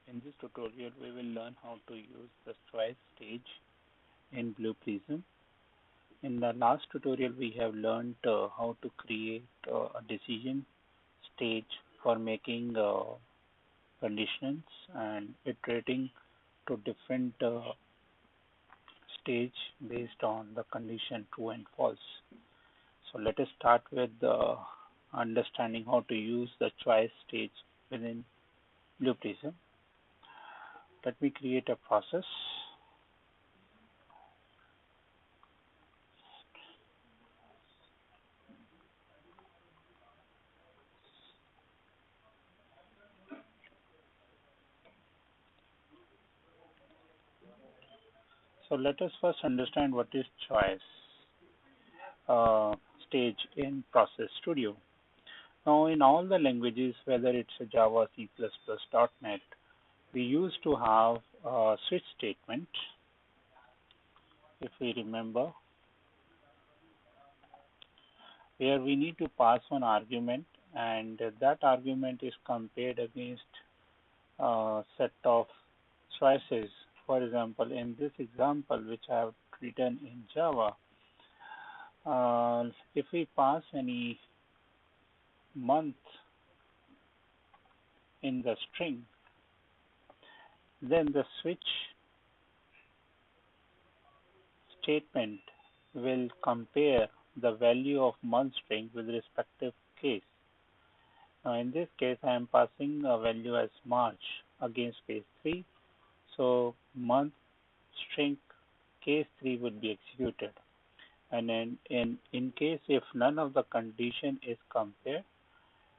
In this tutorial, we will learn how to use the choice stage in Blue Prism. In the last tutorial, we have learned how to create a decision stage for making conditions and iterating to different stage based on the condition true and false. So let us start with understanding how to use the choice stage within Blue Prism. Let me create a process. So let us first understand what is choice stage in Process Studio. Now, in all the languages, whether it's a Java, C++, .NET, we used to have a switch statement, if we remember, where we need to pass one argument, and that argument is compared against a set of choices. For example, in this example, which I have written in Java, if we pass any month in the string, then the switch statement will compare the value of month string with respective case. Now in this case, I am passing a value as March against case 3. So month string case 3 would be executed. And in case if none of the condition is compared,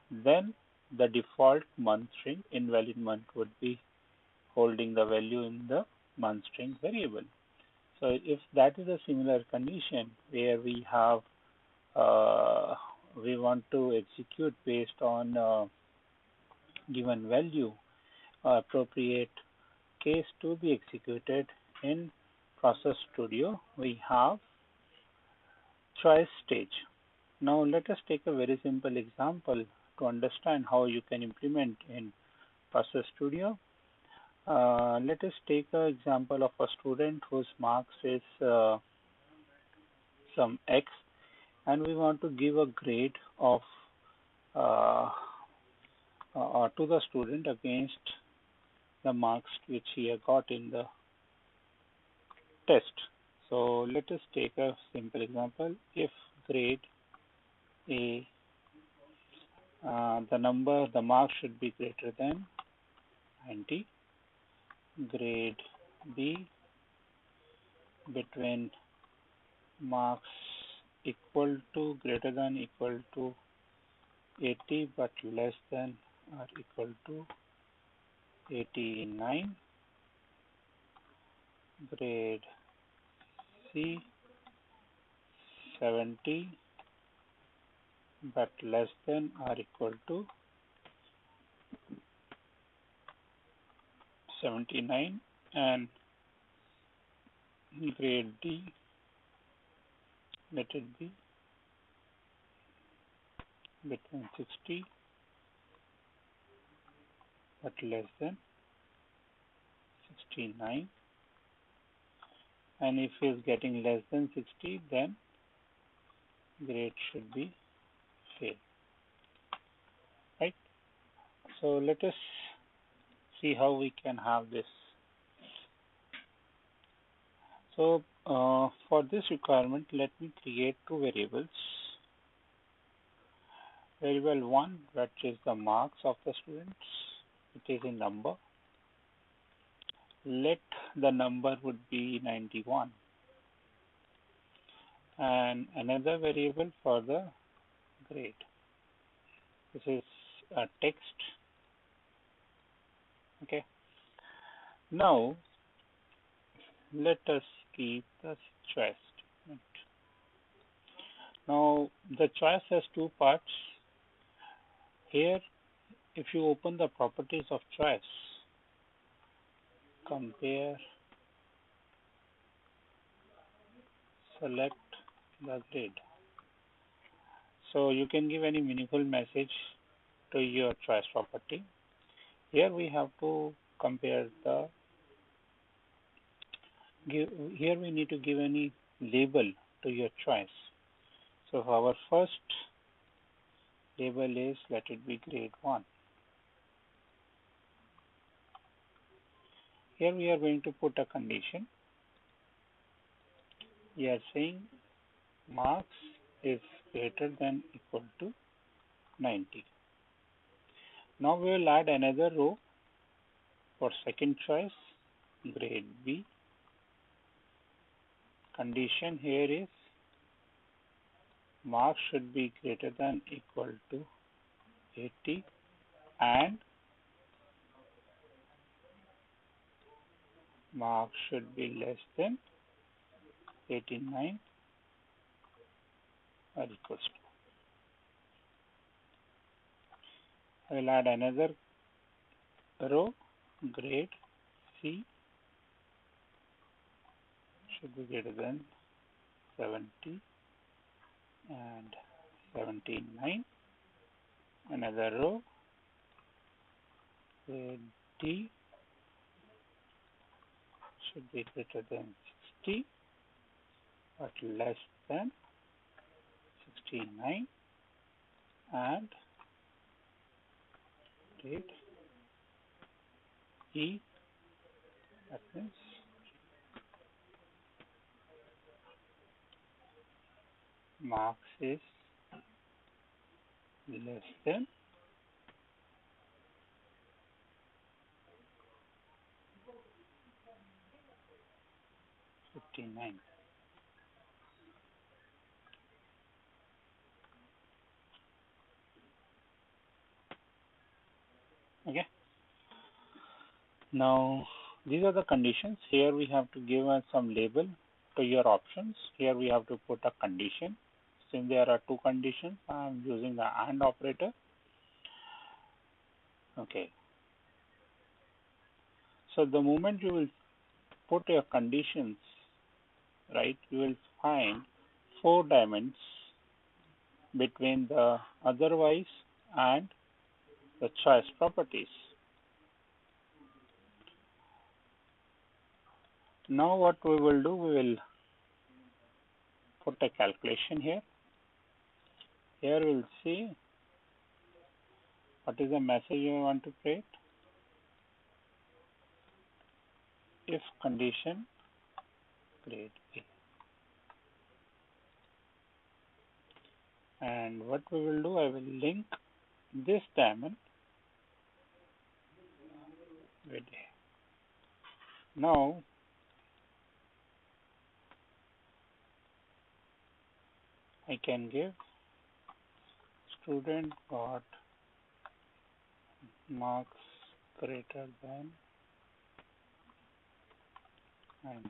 then the default month string invalid month would be holding the value in the month string variable. So if that is a similar condition where we have we want to execute based on given value, appropriate case to be executed in Process Studio, we have choice stage. Now let us take a very simple example to understand how you can implement in Process Studio. Let us take an example of a student whose marks is some X, and we want to give a grade of to the student against the marks which he had got in the test. So let us take a simple example. If grade A, the mark should be greater than 90, grade B between marks equal to greater than equal to 80 but less than or equal to 89, grade C 70 but less than or equal to 79, and grade D, let it be between 60 but less than 69, and if he is getting less than 60, then grade should be fail, right? So let us see how we can have this. So for this requirement, let me create two variables. Variable 1, that is the marks of the students, it is in number. Let the number would be 91. And another variable for the grade. This is a text. Okay. Now let us keep the choice statement. Now the choice has two parts. Here, if you open the properties of choice, compare, select the grade. So you can give any meaningful message to your choice property. Here we have to compare the here we need to give any label to your choice. So our first label is, let it be grade 1. Here we are going to put a condition. We are saying marks is greater than equal to 90. Now we will add another row for second choice, grade B. Condition here is marks should be greater than equal to 80 and marks should be less than 89 or equals to. I will add another row, grade C should be greater than 70 and 79. Another row, grade D should be greater than 60 but less than 69, and grade E, that means marks is less than 59. Okay. Now these are the conditions. Here we have to give us some label to your options. Here we have to put a condition. Since there are two conditions, I am using the AND operator. Okay. So the moment you will put your conditions, right, you will find 4 diamonds between the otherwise and the choice properties. Now what we will do, we will put a calculation here. Here we'll see what is the message you want to create. If condition grade A. And what we will do, I will link this diamond with A. Now I can give student got marks greater than 90.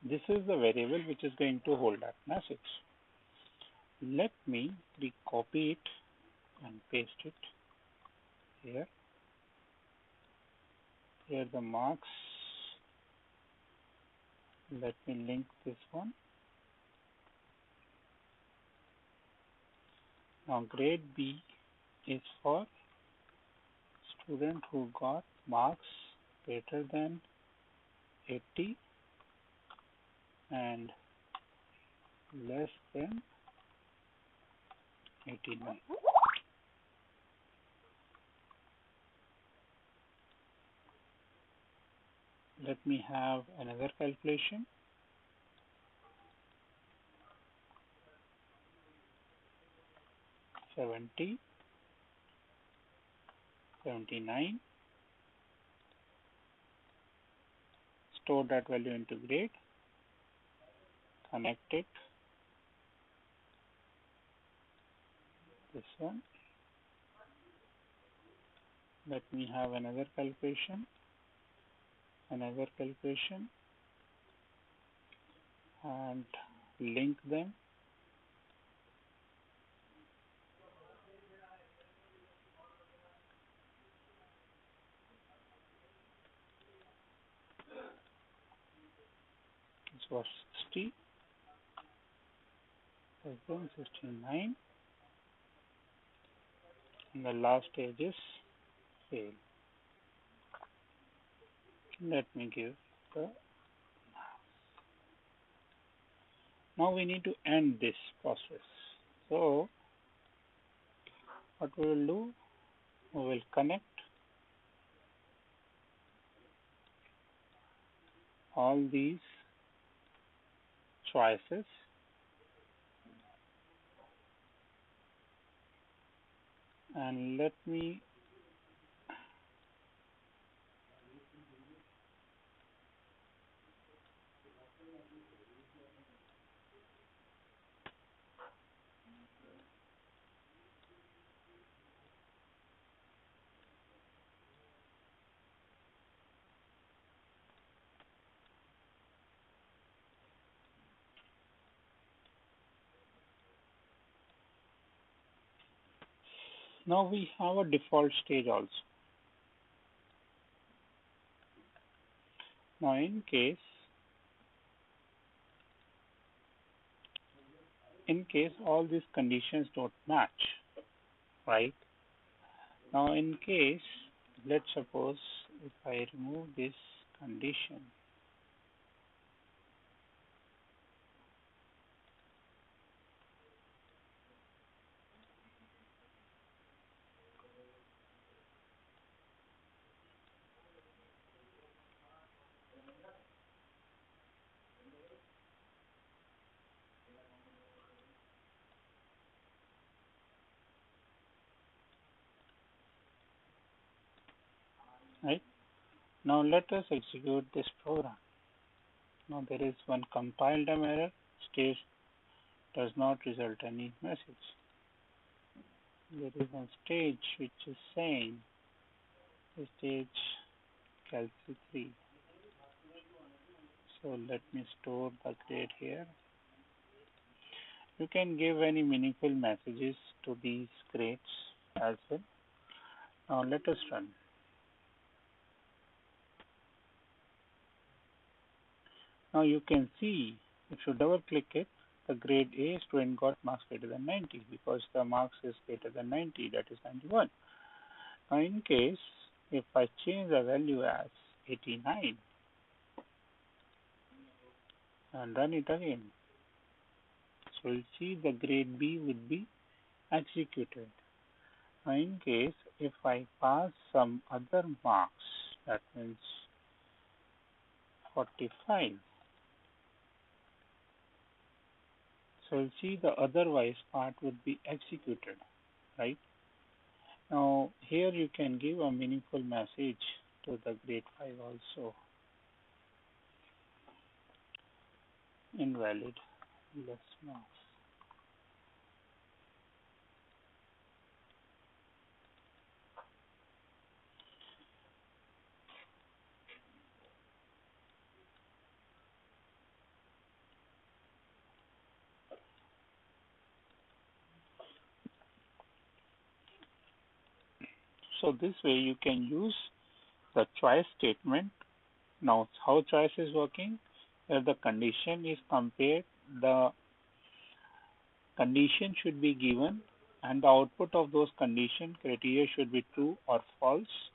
This is the variable which is going to hold that message. Let me recopy it and paste it here. Here the marks. Let me link this one. Now grade B is for student who got marks greater than 80 and less than 89. Let me have another calculation. $70, $79. Store that value into grade. Connect it. This one. Let me have another calculation. Another calculation. And link them. This was 60, less than 69, and the last stage is fail. Let me give the. Now we need to end this process. So what we will do, we will connect all these choices and let me now we have a default stage also. Now in case all these conditions don't match, right? Now in case, let's suppose if I remove this condition, right? Now let us execute this program. Now there is one compile time error, stage does not result any message. There is one stage which is saying stage calci 3. So let me store the grade here. You can give any meaningful messages to these grades as well. Now let us run. Now you can see, if you double click it, the grade A student got marks greater than 90 because the marks is greater than 90, that is 91. Now in case, if I change the value as 89 and run it again, so you'll see the grade B would be executed. Now in case, if I pass some other marks, that means 45, so you'll see the otherwise part would be executed, right? Now here you can give a meaningful message to the grade 5 also. Invalid, less marks. So this way you can use the choice statement. Now how choice is working? Where the condition is compared, the condition should be given and the output of those condition criteria should be true or false.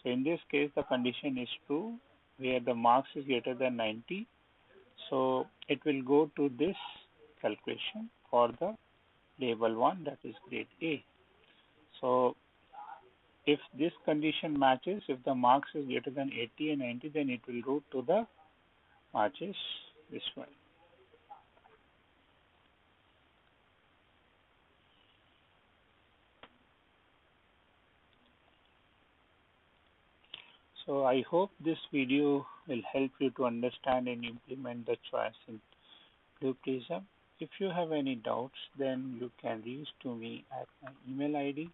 So in this case the condition is true where the marks is greater than 90. So it will go to this calculation for the label 1, that is grade A. So if this condition matches, if the marks is greater than 80 and 90, then it will go to the matches this one. So I hope this video will help you to understand and implement the choice in Blue Prism. If you have any doubts, then you can reach to me at my email ID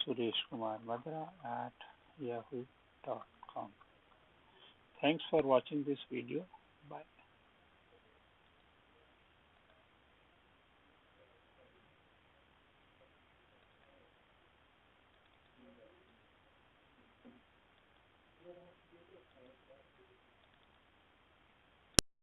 sureshkumarmadra@yahoo.com. Thanks for watching this video.